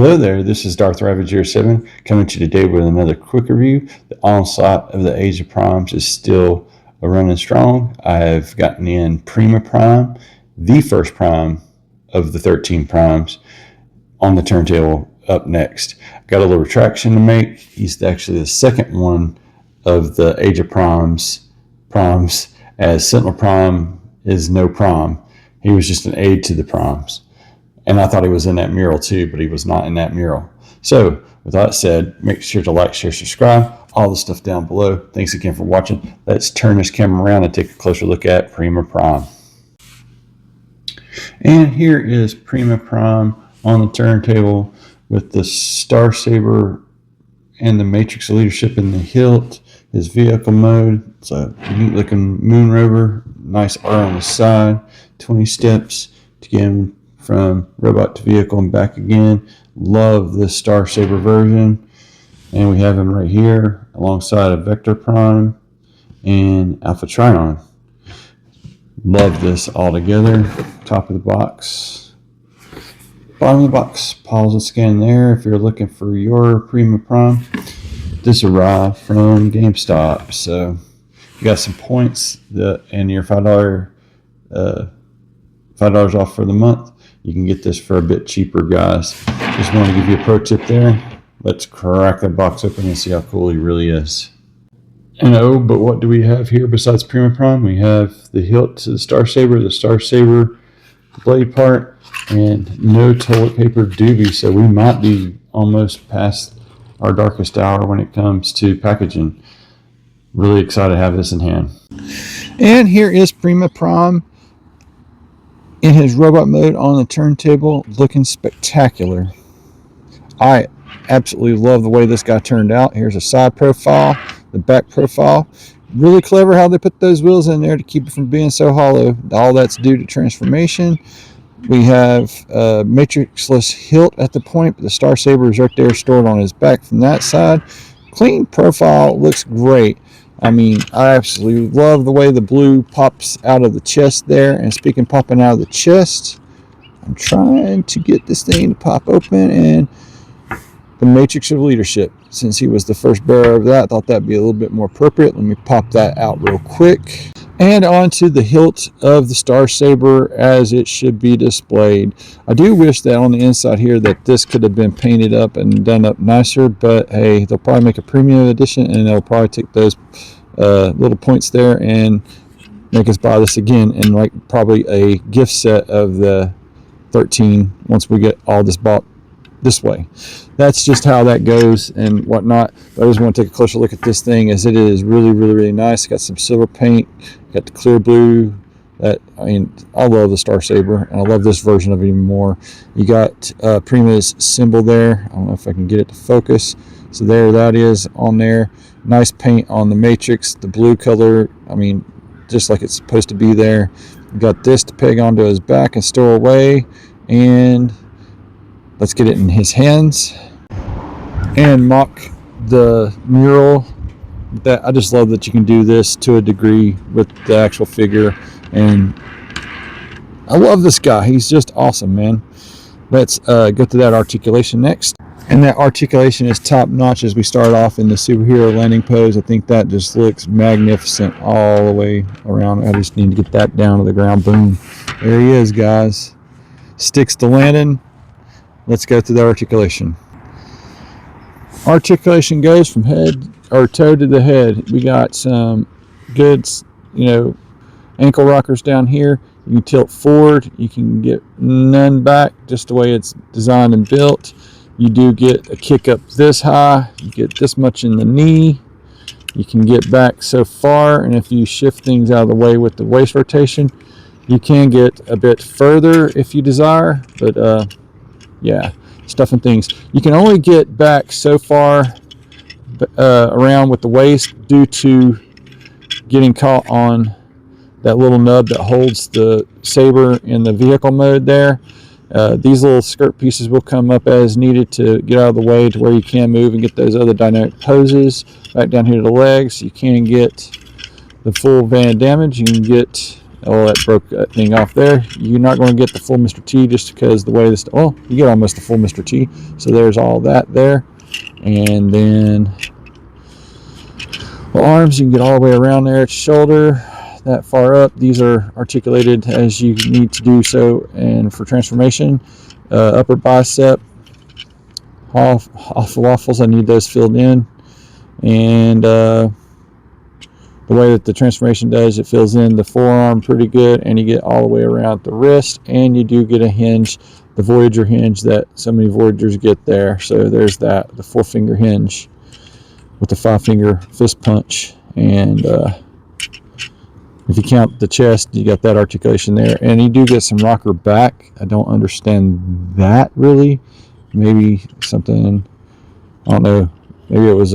Hello there, this is Darth Ravager7 coming to you today with another quick review. The onslaught of the Age of Primes is still running strong. I've gotten in Prima Prime, the first Prime of the 13 Primes, on the turntable up next. Got a little retraction to make. He's actually the second one of the Age of Primes, as Sentinel Prime is no Prime. He was just an aid to the Primes. And I thought he was in that mural too, but he was not in that mural. So with that said, make sure to like, share, subscribe, all the stuff down below. Thanks again for watching. Let's turn this camera around and take a closer look at Prima Prime. And here is Prima Prime on the turntable with the Star Saber and the Matrix of Leadership in the hilt, his vehicle mode. It's a neat looking moon rover, nice R on the side, 20 steps to get him from robot to vehicle and back again. Love this Star Saber version. And we have him right here alongside of Vector Prime and Alpha Trion. Love this all together. Top of the box, bottom of the box. Pause and scan there if you're looking for your Prima Prime. This arrived from Gamestop, so you got some points and your $5 off for the month. You can get this for a bit cheaper, guys. Just want to give you a pro tip there. Let's crack the box open and see how cool he really is. And oh, but what do we have here besides Prima Prime? We have the hilt to the Star Saber blade part, and no toilet paper doobie. So we might be almost past our darkest hour when it comes to packaging. Really excited to have this in hand. And here is Prima Prime in his robot mode on the turntable, looking spectacular. I absolutely love the way this guy turned out. Here's a side profile, the back profile. Really clever how they put those wheels in there to keep it from being so hollow. All that's due to transformation. We have a matrixless hilt at the point, but the Star Saber is right there stored on his back from that side. Clean profile, looks great. I mean, I absolutely love the way the blue pops out of the chest there. And speaking of popping out of the chest, I'm trying to get this thing to pop open, and the Matrix of Leadership. Since he was the first bearer of that, I thought that'd be a little bit more appropriate. Let me pop that out real quick. And onto the hilt of the Star Saber as it should be displayed. I do wish that on the inside here that this could have been painted up and done up nicer, but hey, they'll probably make a premium edition and they'll probably take those little points there and make us buy this again, and like probably a gift set of the 13 once we get all this bought this way. That's just how that goes and whatnot. But I just want to take a closer look at this thing, as it is really nice. Got some silver paint, got the clear blue. I love the Star Saber, and I love this version of it even more. You got Prima's symbol there. I don't know if I can get it to focus. So there that is on there. Nice paint on the Matrix, the blue color. I mean, just like it's supposed to be there. You got this to peg onto his back and store away, and let's get it in his hands and mock the mural. That I just love that you can do this to a degree with the actual figure, and I love this guy. He's just awesome, man. Let's go to that articulation next. And that articulation is top notch as we start off in the superhero landing pose. I think that just looks magnificent all the way around. I just need to get that down to the ground. Boom. There he is, guys. Sticks to landing. Let's go through the articulation. Articulation goes from head or toe to the head. We got some good, ankle rockers down here. You can tilt forward. You can get none back, just the way it's designed and built. You do get a kick up this high. You get this much in the knee. You can get back so far, and if you shift things out of the way with the waist rotation, you can get a bit further if you desire. But yeah, stuff and things. You can only get back so far around with the waist due to getting caught on that little nub that holds the saber in the vehicle mode there. These little skirt pieces will come up as needed to get out of the way to where you can move and get those other dynamic poses. Back down here to the legs, you can get the full van damage. You can get Oh, that broke that thing off there. You're not going to get the full Mr. T just because the way this, well, you get almost the full Mr. T. So there's all that there. And then the arms, you can get all the way around there at shoulder, that far up. These are articulated as you need to do so. And for transformation, upper bicep, off the waffles, I need those filled in. And the way that the transformation does, it fills in the forearm pretty good, and you get all the way around the wrist, and you do get a hinge, the Voyager hinge that so many Voyagers get there. So there's that, the 4-finger hinge with the 5-finger fist punch. And if you count the chest, you got that articulation there, and you do get some rocker back. I don't understand that really. Maybe something, I don't know, maybe it was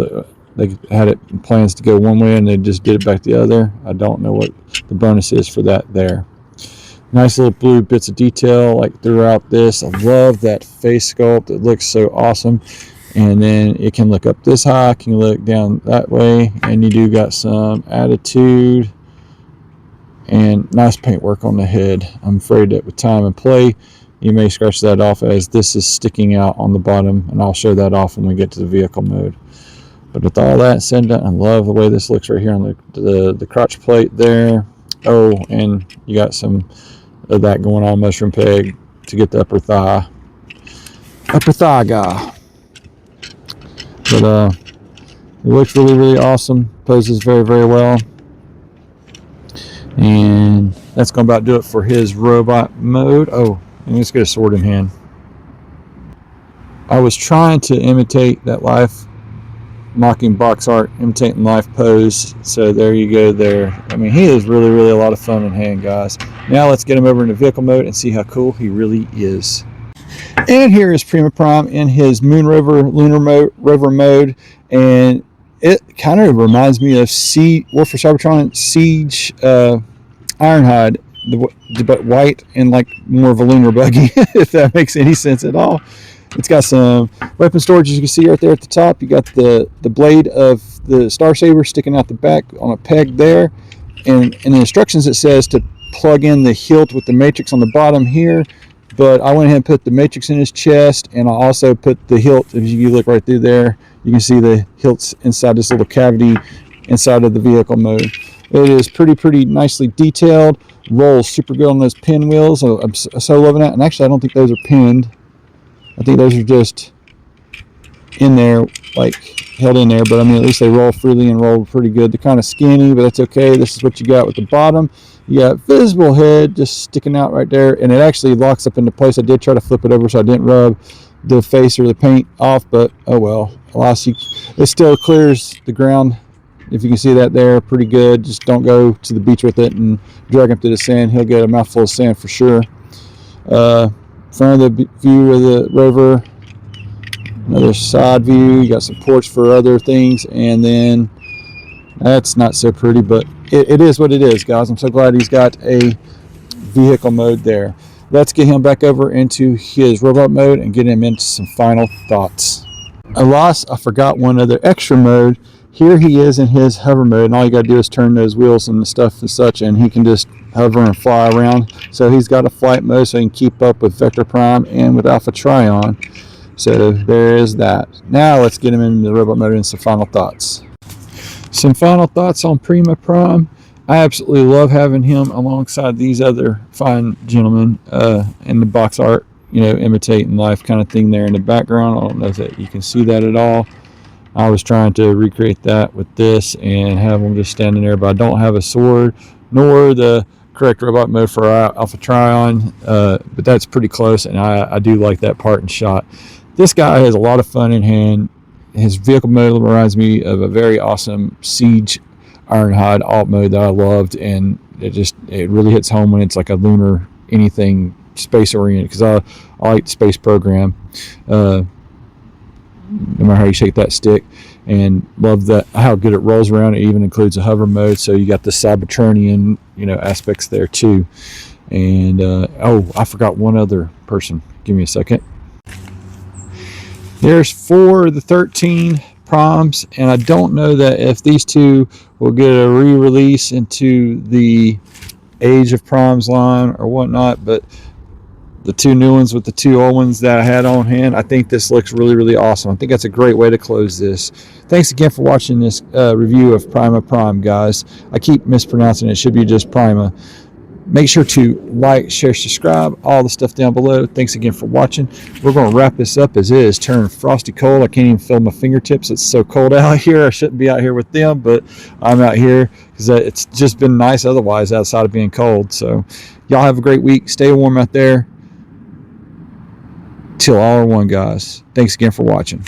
they had it plans to go one way and they just did it back the other. I don't know what the bonus is for that there. Nice little blue bits of detail like throughout this. I love that face sculpt. It looks so awesome. And then it can look up this high, can look down that way, and you do got some attitude and nice paint work on the head. I'm afraid that with time and play, you may scratch that off as this is sticking out on the bottom, and I'll show that off when we get to the vehicle mode. But with all that said and done, I love the way this looks right here on the crotch plate there. Oh, and you got some of that going on mushroom peg to get the upper thigh guy. But it looks really, really awesome. Poses very, very well. And that's going to about do it for his robot mode. Oh, and let's get a sword in hand. I was trying to imitate that life mocking box art, imitating life pose. So there you go there. I mean, he is really, really a lot of fun in hand, guys. Now let's get him over into vehicle mode and see how cool he really is. And here is Prima Prime in his Moon Rover Lunar Rover mode, and it kind of reminds me of War for Cybertron Siege Ironhide, but white and like more of a lunar buggy, if that makes any sense at all. It's got some weapon storage, as you can see right there at the top. You got the blade of the Star Saber sticking out the back on a peg there. And in the instructions it says to plug in the hilt with the matrix on the bottom here. But I went ahead and put the matrix in his chest, and I also put the hilt, if you look right through there, you can see the hilts inside this little cavity inside of the vehicle mode. It is pretty nicely detailed. Rolls super good on those pinwheels. So I'm so loving that. And actually, I don't think those are pinned. I think those are just in there, like held in there. But I mean, at least they roll freely and roll pretty good. They're kind of skinny, but that's okay. This is what you got with the bottom. You got visible head just sticking out right there, and it actually locks up into place. I did try to flip it over so I didn't rub the face or the paint off, but oh well. It still clears the ground. If you can see that there, pretty good. Just don't go to the beach with it and drag him to the sand. He'll get a mouthful of sand for sure. Front of the view of the Rover, another side view. You got some ports for other things, and then that's not so pretty, but it is what it is, guys. I'm so glad he's got a vehicle mode there. Let's get him back over into his robot mode and get him into some final thoughts. I forgot one other extra mode. Here he is in his hover mode, and all you got to do is turn those wheels and the stuff and such, and he can just hover and fly around. So he's got a flight mode so he can keep up with Vector Prime and with Alpha Trion. So there is that. Now let's get him into the robot mode and some final thoughts. Some final thoughts on Prima Prime. I absolutely love having him alongside these other fine gentlemen in the box art, imitating life kind of thing there in the background. I don't know if you can see that at all. I was trying to recreate that with this and have them just standing there, but I don't have a sword nor the correct robot mode for Alpha Trion, but that's pretty close, and I do like that part and shot. This guy has a lot of fun in hand. His vehicle mode reminds me of a very awesome Siege Ironhide alt mode that I loved, and it really hits home when it's like a lunar anything space oriented, because I like the space program. No matter how you shake that stick, and love that how good it rolls around. It even includes a hover mode, so you got the Cybertronian aspects there too. And I forgot one other person. Give me a second. There's 4 of the 13 Primes, and I don't know that if these two will get a re-release into the age of Prime's line or whatnot, but the two new ones with the two old ones that I had on hand, I think this looks really, really awesome. I think that's a great way to close this. Thanks again for watching this review of Prima Prime, guys. I keep mispronouncing it. It should be just Prima. Make sure to like, share, subscribe, all the stuff down below. Thanks again for watching. We're going to wrap this up as it is turning frosty cold. I can't even feel my fingertips. It's so cold out here. I shouldn't be out here with them, but I'm out here because it's just been nice otherwise outside of being cold. So y'all have a great week. Stay warm out there. Till all are one, guys. Thanks again for watching.